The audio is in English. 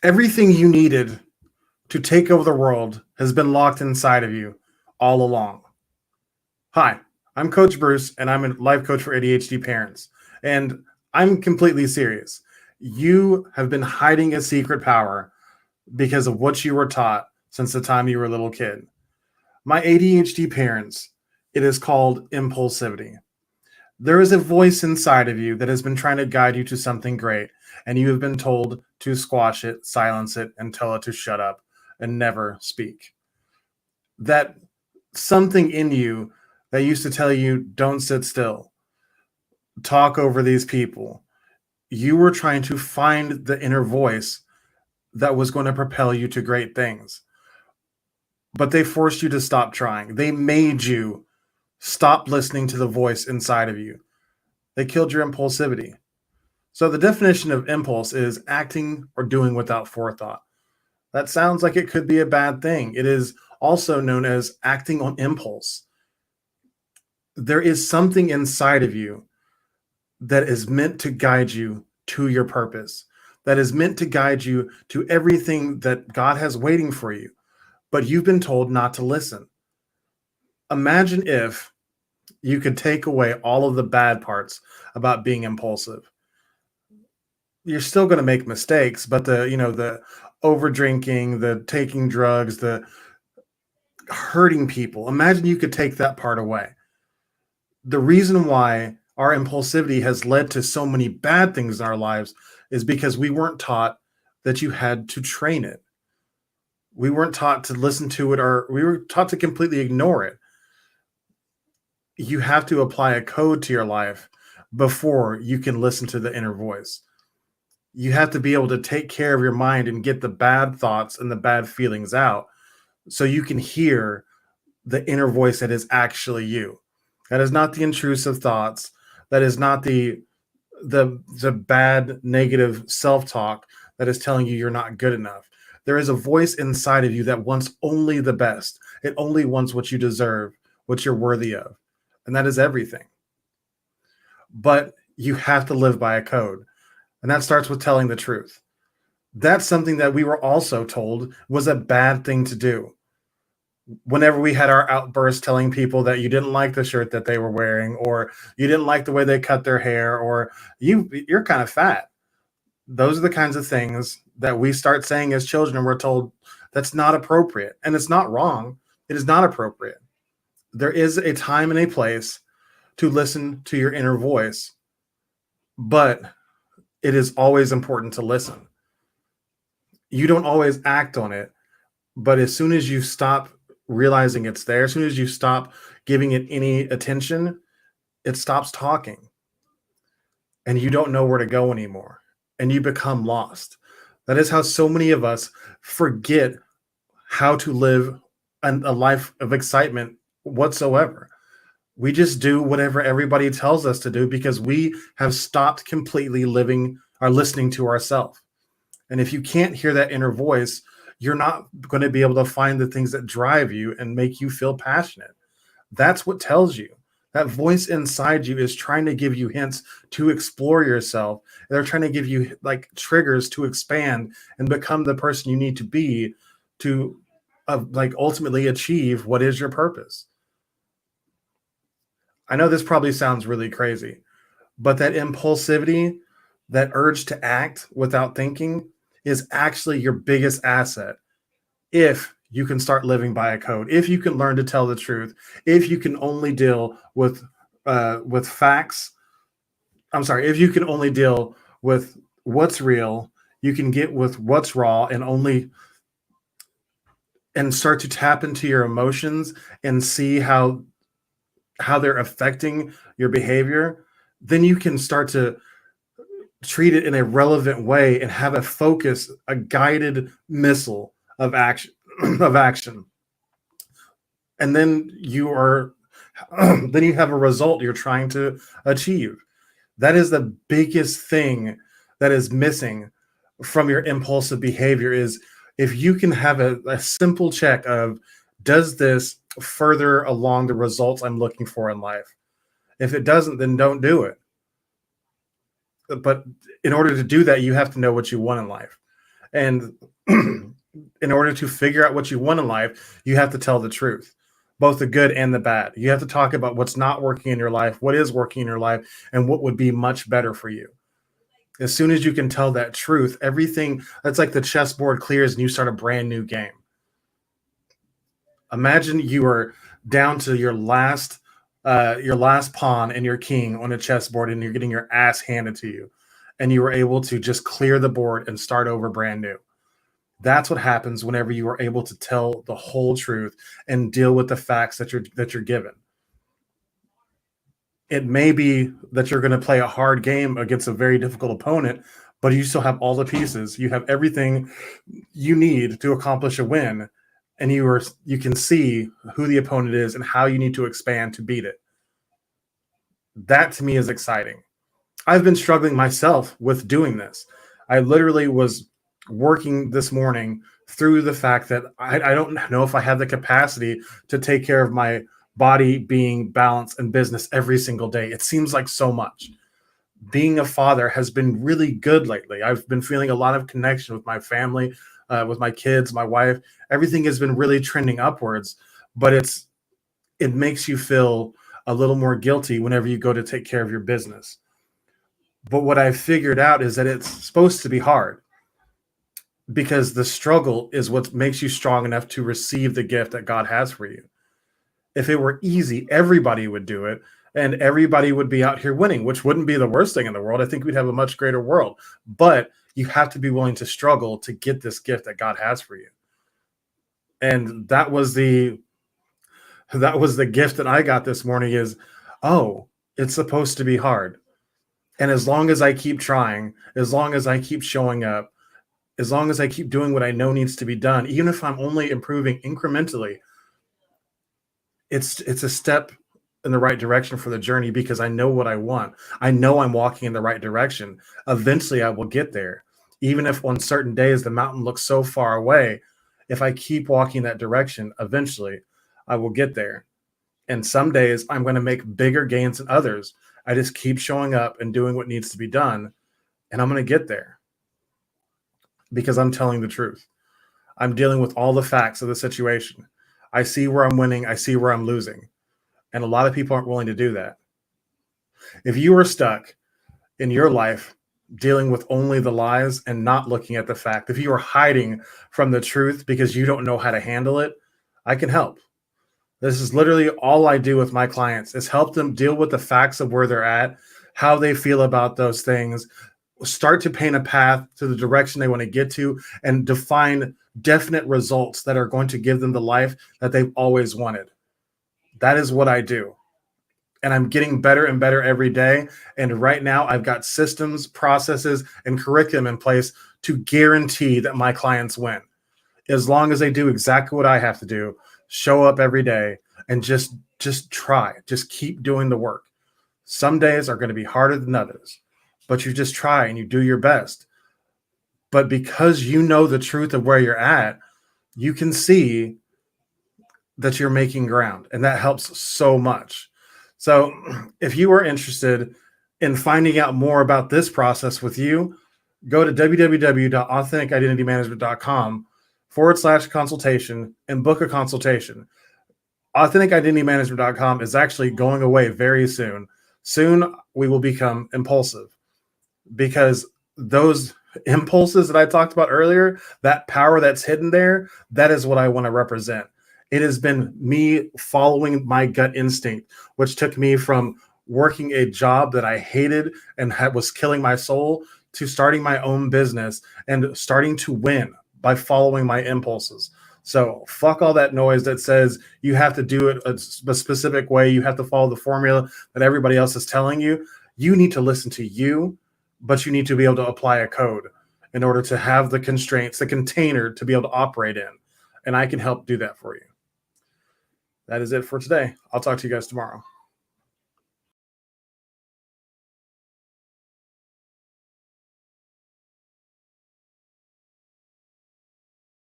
Everything you needed to take over the world has been locked inside of you all along. Hi, I'm Coach Bruce, and I'm a life coach for ADHD parents. And I'm completely serious. You have been hiding a secret power because of what you were taught since the time you were a little kid. My ADHD parents, it is called impulsivity. There is a voice inside of you that has been trying to guide you to something great, and you have been told to squash it, silence it, and tell it to shut up and never speak. That something in you that used to tell you, don't sit still, talk over these people. You were trying to find the inner voice that was going to propel you to great things, but they forced you to stop trying. They made you stop listening to the voice inside of you. They killed your impulsivity. So the definition of impulse is acting or doing without forethought. That sounds like it could be a bad thing. It is also known as acting on impulse. There is something inside of you that is meant to guide you to your purpose, that is meant to guide you to everything that God has waiting for you, but you've been told not to listen. Imagine if you could take away all of the bad parts about being impulsive. You're still going to make mistakes, but the over drinking, the taking drugs, the hurting people, imagine you could take that part away. The reason why our impulsivity has led to so many bad things in our lives is because we weren't taught that you had to train it. We weren't taught to listen to it, or we were taught to completely ignore it. You have to apply a code to your life before you can listen to the inner voice. You have to be able to take care of your mind and get the bad thoughts and the bad feelings out so you can hear the inner voice that is actually you. That is not the intrusive thoughts. That is not the bad negative self-talk that is telling you you're not good enough. There is a voice inside of you that wants only the best. It only wants what you deserve, what you're worthy of. And that is everything. But you have to live by a code. And that starts with telling the truth. That's something that we were also told was a bad thing to do. Whenever we had our outbursts telling people that you didn't like the shirt that they were wearing, or you didn't like the way they cut their hair, or you're kind of fat. Those are the kinds of things that we start saying as children, and we're told that's not appropriate. And it's not wrong. It is not appropriate. There is a time and a place to listen to your inner voice, but it is always important to listen. You don't always act on it, but as soon as you stop realizing it's there, as soon as you stop giving it any attention, it stops talking and you don't know where to go anymore and you become lost. That is how so many of us forget how to live a life of excitement whatsoever. We just do whatever everybody tells us to do because we have stopped completely living or listening to ourselves. And if you can't hear that inner voice, you're not going to be able to find the things that drive you and make you feel passionate. That's what tells you. That voice inside you is trying to give you hints to explore yourself. They're trying to give you like triggers to expand and become the person you need to be to like ultimately achieve what is your purpose. I know this probably sounds really crazy, but that impulsivity, that urge to act without thinking, is actually your biggest asset if you can start living by a code, if you can learn to tell the truth, if you can only deal with facts. I'm sorry, if you can only deal with what's real, you can get with what's raw and start to tap into your emotions and see how they're affecting your behavior, then you can start to treat it in a relevant way and have a focus, a guided missile of action of action. And then you are then you have a result you're trying to achieve. That is the biggest thing that is missing from your impulsive behavior is if you can have a simple check of does this further along the results I'm looking for in life? If it doesn't, then don't do it. But in order to do that, you have to know what you want in life. And in order to figure out what you want in life, you have to tell the truth, both the good and the bad. You have to talk about what's not working in your life, what is working in your life, and what would be much better for you. As soon as you can tell that truth, everything that's like the chessboard clears and you start a brand new game. Imagine you are down to your last pawn and your king on a chessboard, and you're getting your ass handed to you, and you were able to just clear the board and start over brand new. That's what happens whenever you are able to tell the whole truth and deal with the facts that you're given. It may be that you're going to play a hard game against a very difficult opponent, but you still have all the pieces. You have everything you need to accomplish a win, and you can see who the opponent is and how you need to expand to beat it. That to me is exciting. I've been struggling myself with doing this. I literally was working this morning through the fact that I don't know if I have the capacity to take care of my body being balanced and business every single day. It seems like so much. Being a father has been really good lately. I've been feeling a lot of connection with my family, with my kids, my wife. Everything has been really trending upwards, but it makes you feel a little more guilty whenever you go to take care of your business. But what I've figured out is that it's supposed to be hard, because the struggle is what makes you strong enough to receive the gift that God has for you. If it were easy, everybody would do it and everybody would be out here winning, which wouldn't be the worst thing in the world. I think we'd have a much greater world. But you have to be willing to struggle to get this gift that God has for you. And that was the gift that I got this morning is, oh, it's supposed to be hard. And as long as I keep trying, as long as I keep showing up, as long as I keep doing what I know needs to be done, even if I'm only improving incrementally, it's a step in the right direction for the journey, because I know what I want. I know I'm walking in the right direction. Eventually I will get there. Even if on certain days the mountain looks so far away, if I keep walking that direction, eventually I will get there. And some days I'm going to make bigger gains than others. I just keep showing up and doing what needs to be done, and I'm going to get there because I'm telling the truth. I'm dealing with all the facts of the situation. I see where I'm winning. I see where I'm losing. And a lot of people aren't willing to do that. If you are stuck in your life dealing with only the lies and not looking at the fact, if you are hiding from the truth because you don't know how to handle it, I can help. This is literally all I do with my clients, is help them deal with the facts of where they're at, how they feel about those things, start to paint a path to the direction they want to get to, and define definite results that are going to give them the life that they've always wanted. That is what I do. And I'm getting better and better every day. And right now I've got systems, processes, and curriculum in place to guarantee that my clients win. As long as they do exactly what I have to do, show up every day and just try, just keep doing the work. Some days are going to be harder than others, but you just try and you do your best. But because you know the truth of where you're at, you can see that you're making ground, and that helps so much. So if you are interested in finding out more about this process with you, go to www.authenticidentitymanagement.com/consultation and book a consultation. AuthenticIdentityManagement.com is actually going away very soon. Soon we will become Impulsive, because those impulses that I talked about earlier, that power that's hidden there, that is what I want to represent. It has been me following my gut instinct, which took me from working a job that I hated and was killing my soul, to starting my own business and starting to win by following my impulses. So fuck all that noise that says you have to do it a specific way. You have to follow the formula that everybody else is telling you. You need to listen to you, but you need to be able to apply a code in order to have the constraints, the container to be able to operate in. And I can help do that for you. That is it for today. I'll talk to you guys tomorrow.